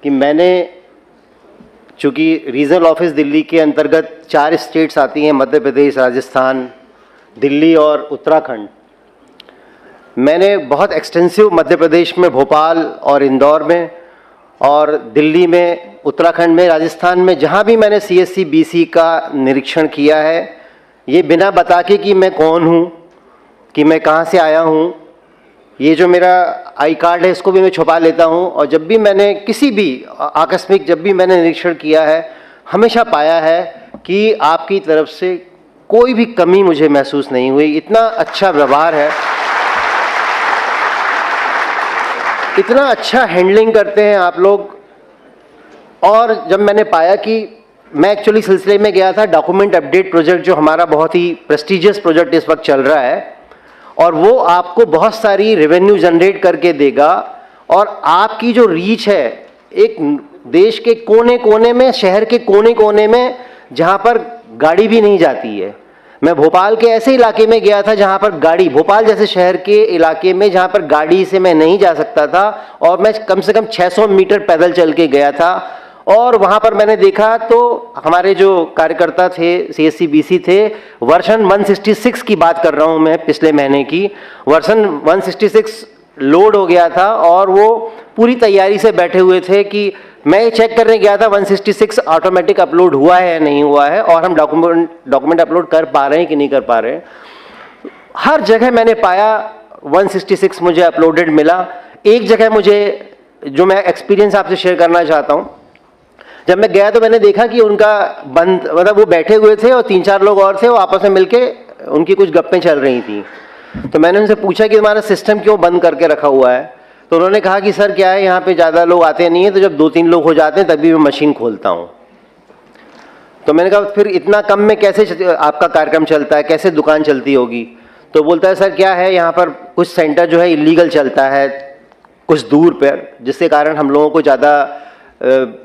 कि मैंने, चूँकि रीजनल ऑफिस दिल्ली के अंतर्गत 4 स्टेट्स आती हैं, मध्य प्रदेश, राजस्थान, दिल्ली और उत्तराखंड। मैंने बहुत एक्सटेंसिव मध्य प्रदेश में भोपाल और इंदौर में, और दिल्ली में, उत्तराखंड में, राजस्थान में, जहाँ भी मैंने CSC BC का निरीक्षण किया है, ये बिना बता के कि मैं कौन हूँ, कि मैं कहाँ से आया हूँ, ये जो मेरा आई कार्ड है इसको भी मैं छुपा लेता हूँ। और जब भी मैंने किसी भी आकस्मिक जब भी मैंने निरीक्षण किया है, हमेशा पाया है कि आपकी तरफ से कोई भी कमी मुझे महसूस नहीं हुई। इतना अच्छा व्यवहार है, इतना अच्छा हैंडलिंग करते हैं आप लोग। और जब मैंने पाया कि मैं एक्चुअली सिलसिले में गया था डॉक्यूमेंट अपडेट प्रोजेक्ट, जो हमारा बहुत ही प्रेस्टिजियस प्रोजेक्ट इस वक्त चल रहा है, और वो आपको बहुत सारी रेवेन्यू जनरेट करके देगा। और आपकी जो रीच है, एक देश के कोने कोने में, शहर के कोने कोने में, जहाँ पर गाड़ी भी नहीं जाती है। मैं भोपाल के ऐसे इलाके में गया था जहाँ पर गाड़ी, भोपाल जैसे शहर के इलाके में जहाँ पर गाड़ी से मैं नहीं जा सकता था, और मैं कम से कम 600 मीटर पैदल चल के गया था। और वहाँ पर मैंने देखा तो हमारे जो कार्यकर्ता थे, CSC BC थे, वर्जन 166 की बात कर रहा हूँ मैं, पिछले महीने की वर्जन 166 लोड हो गया था, और वो पूरी तैयारी से बैठे हुए थे कि मैं चेक करने गया था 166 ऑटोमेटिक अपलोड हुआ है या नहीं हुआ है, और हम डॉक्यूमेंट अपलोड कर पा रहे हैं कि नहीं कर पा रहे हैं। हर जगह मैंने पाया 166 मुझे अपलोडेड मिला। एक जगह मुझे, जो मैं एक्सपीरियंस आपसे शेयर करना चाहता हूँ, जब मैं गया तो मैंने देखा कि उनका बंद, मतलब वो बैठे हुए थे और 3-4 लोग और थे, वो आपस में मिलके उनकी कुछ गप्पें चल रही थी। तो मैंने उनसे पूछा कि तुम्हारा सिस्टम क्यों बंद करके रखा हुआ है? तो उन्होंने कहा कि सर क्या है, यहाँ पे ज़्यादा लोग आते नहीं हैं, तो जब 2-3 लोग हो जाते हैं तभी मैं मशीन खोलता हूँ। तो मैंने कहा फिर इतना कम में कैसे आपका कार्यक्रम चलता है, कैसे दुकान चलती होगी? तो बोलता है सर क्या है, यहाँ पर कुछ सेंटर जो है इलीगल चलता है कुछ दूर पर, जिसके कारण हम लोगों को ज़्यादा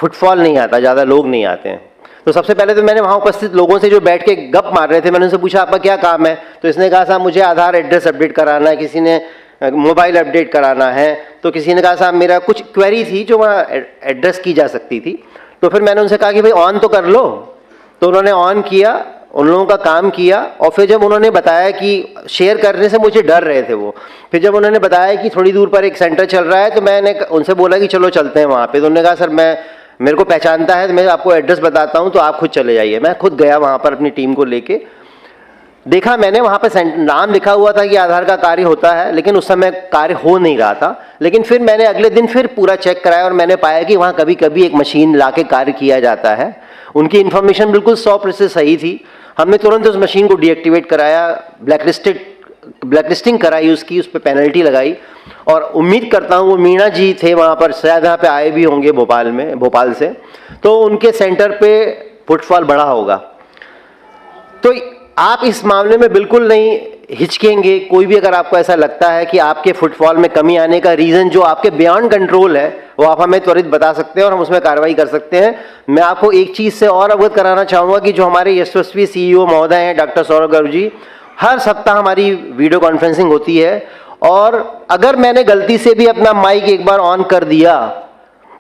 फुटफॉल नहीं आता, ज़्यादा लोग नहीं आते हैं। तो सबसे पहले तो मैंने वहाँ उपस्थित लोगों से जो बैठ के गप मार रहे थे, मैंने उनसे पूछा आपका क्या काम है? तो इसने कहा साहब मुझे आधार एड्रेस अपडेट कराना है, किसी ने मोबाइल अपडेट कराना है, तो किसी ने कहा साहब मेरा कुछ क्वेरी थी जो वहाँ एड्रेस की जा सकती थी। तो फिर मैंने उनसे कहा कि भाई ऑन तो कर लो। तो उन्होंने ऑन किया, उन लोगों का काम किया। और फिर जब उन्होंने बताया कि शेयर करने से मुझे डर रहे थे वो, फिर जब उन्होंने बताया कि थोड़ी दूर पर एक सेंटर चल रहा है, तो मैंने उनसे बोला कि चलो चलते हैं वहाँ पे। तो उन्होंने कहा सर मेरे को पहचानता है, तो मैं आपको एड्रेस बताता हूँ, तो आप खुद चले जाइए। मैं खुद गया वहाँ पर अपनी टीम को लेके, देखा मैंने वहाँ पे नाम लिखा हुआ था कि आधार का कार्य होता है, लेकिन उस समय कार्य हो नहीं रहा था। लेकिन फिर मैंने अगले दिन फिर पूरा चेक कराया, और मैंने पाया कि वहाँ कभी कभी एक मशीन ला के कार्य किया जाता है। उनकी इन्फॉर्मेशन बिल्कुल 100% सही थी। हमने तुरंत उस मशीन को डीएक्टिवेट कराया, ब्लैकलिस्टिंग कराई उसकी, उस पर पेनल्टी लगाई। और उम्मीद करता हूँ वो मीणा जी थे वहाँ पर, शायद यहाँ पे आए भी होंगे भोपाल से, तो उनके सेंटर पे फुटफॉल बढ़ा होगा। तो आप इस मामले में बिल्कुल नहीं हिचकेंगे। कोई भी अगर आपको ऐसा लगता है कि आपके फुटफॉल में कमी आने का रीज़न जो आपके बियॉन्ड कंट्रोल है, वो आप हमें त्वरित बता सकते हैं और हम उसमें कार्रवाई कर सकते हैं। मैं आपको एक चीज़ से और अवगत कराना चाहूँगा कि जो हमारे यशस्वी CEO महोदय हैं डॉक्टर सौरभ गर्ग जी, हर सप्ताह हमारी वीडियो कॉन्फ्रेंसिंग होती है। और अगर मैंने गलती से भी अपना माइक एक बार ऑन कर दिया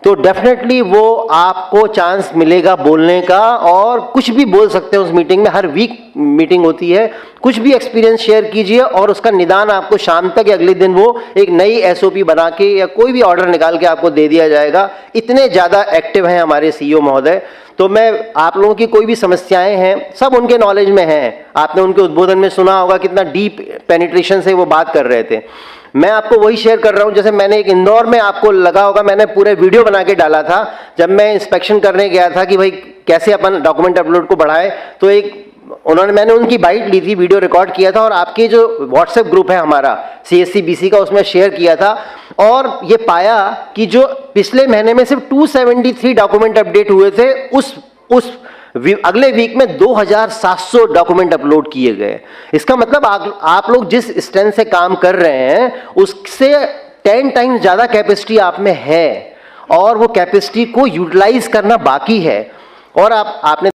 तो डेफिनेटली वो आपको चांस मिलेगा बोलने का, और कुछ भी बोल सकते हैं उस मीटिंग में। हर वीक मीटिंग होती है, कुछ भी एक्सपीरियंस शेयर कीजिए और उसका निदान आपको शाम तक या अगले दिन वो एक नई SOP बना के या कोई भी ऑर्डर निकाल के आपको दे दिया जाएगा। इतने ज़्यादा एक्टिव हैं हमारे CEO महोदय। तो मैं आप लोगों की कोई भी समस्याएं हैं, सब उनके नॉलेज में हैं। आपने उनके उद्बोधन में सुना होगा कितना डीप पेनिट्रेशन से वो बात कर रहे थे। मैं आपको वही शेयर कर रहा हूं, जैसे मैंने एक इंदौर में, आपको लगा होगा मैंने पूरे वीडियो बना के डाला था जब मैं इंस्पेक्शन करने गया था कि भाई कैसे अपन डॉक्यूमेंट अपलोड को बढ़ाएं। तो मैंने उनकी बाइट ली थी, वीडियो रिकॉर्ड किया था, और आपके जो व्हाट्सएप ग्रुप है हमारा CSC BC का, उसमें शेयर किया था। और ये पाया कि जो पिछले महीने में सिर्फ 273 डॉक्यूमेंट अपडेट हुए थे, उस अगले वीक में 2700 डॉक्यूमेंट अपलोड किए गए। इसका मतलब आप लोग जिस स्ट्रेंथ से काम कर रहे हैं उससे 10 टाइम्स ज़्यादा कैपेसिटी आप में है, और वो कैपेसिटी को यूटिलाइज करना बाकी है। और आपने